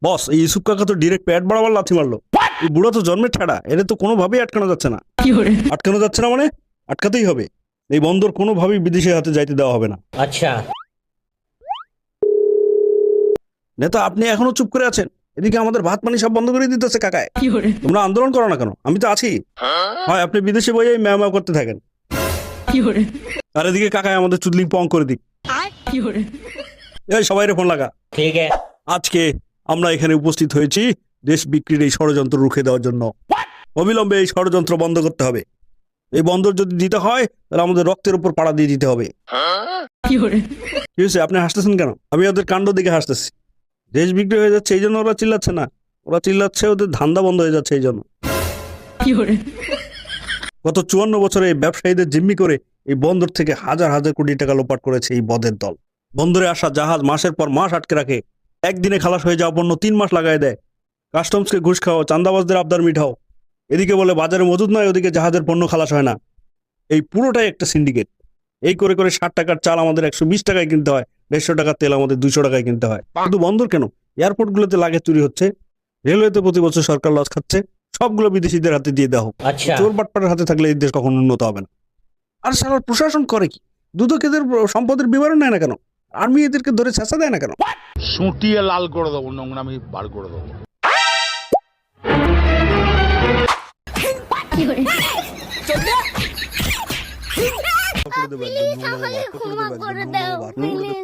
বস, এই ইউসুফ কাকা তো ডিরেক্ট পেট বাড়াবার লাথি মারলো। এই বুড়া তো জন্মের ঠেড়া, এটা তো কোনোভাবেই আটকানো যাচ্ছে না। আটকানো যাচ্ছে না মানে আটকাতেই হবে। এই বন্দর কোনোভাবেই বিদেশের হাতে যাইতে দেওয়া হবে না। আচ্ছা নেতা, আপনি এখনো চুপ করে আছেন? এদিকে আমাদের ভাত পানি সব বন্ধ করে দিতেছে কাকায়। তোমরা আন্দোলন করো না কেন? আমি তো আছি। হয় আপনি বিদেশে বইয়ে ম্যাও ম্যাও করতে থাকেন, আর এদিকে কাকায় আমাদের চুদলি পং করে দিক। এই সবাই ফোন লাগা। ঠিক আছে। আজকে আমরা এখানে উপস্থিত হয়েছি দেশ বিক্রির এই ষড়যন্ত্র রুখে দেওয়ার জন্য। অবিলম্বে এই ষড়যন্ত্র বন্ধ করতে হবে। এই বন্দর যদি দিতে হয় তাহলে আমাদের রক্তের উপর পাড়া দিয়ে দিতে হবে। কি হয়েছে, আপনি হাসতেছেন কেন? আমি ওদের কাণ্ড দিকে হাসতেছি। দেশ বিক্রি হয়ে যাচ্ছে এই জন্য ওরা চিল্লাচ্ছে না, ওরা চিল্লাচ্ছে ওদের ধান্দা বন্ধ হয়ে যাচ্ছে এই জন্য। গত 54 বছরে এই ব্যবসায়ীদের জিম্মি করে এই বন্দর থেকে হাজার হাজার কোটি টাকা লোপাট করেছে এই বদের দল। বন্দরে আসা জাহাজ মাসের পর মাস আটকে রাখে, একদিনে খালাস হয়ে যাওয়া পণ্য 3 মাস লাগায় দেয়। কাস্টমসকে ঘুষ খাও, চান্দাবাজদের আবদার মিঠাও। এদিকে বলে বাজারে মজুদ নয়, ওদিকে জাহাজের পণ্য খালাস হয় না। এই পুরোটাই একটা সিন্ডিকেট। এই করে করে 60 টাকার চাল আমাদের 120 টাকায় কিনতে হয়, 150 টাকার তেল আমাদের 200 টাকায় কিনতে হয়। কিন্তু বন্দর কেন? এয়ারপোর্ট গুলোতে লাগে চুরি হচ্ছে, রেলওয়েতে প্রতি বছর সরকার লস খাচ্ছে, সবগুলো বিদেশিদের হাতে দিয়ে দেওয়া হোক। আচ্ছা চোর বাটপাটের হাতে থাকলে এই দেশ কখনো উন্নত হবে না। আর সারা প্রশাসন করে কি? দুদকেদের সম্পদের বিবরণ নেয় না কেন? আর্মি এদেরকে ধরে ছেঁচা দেয় না কেন? সুটিয়ে লাল করে দেবো, নোংরামি বার করে দেবো। প্লিজ আমাকে ক্ষমা করে দাও প্লিজ।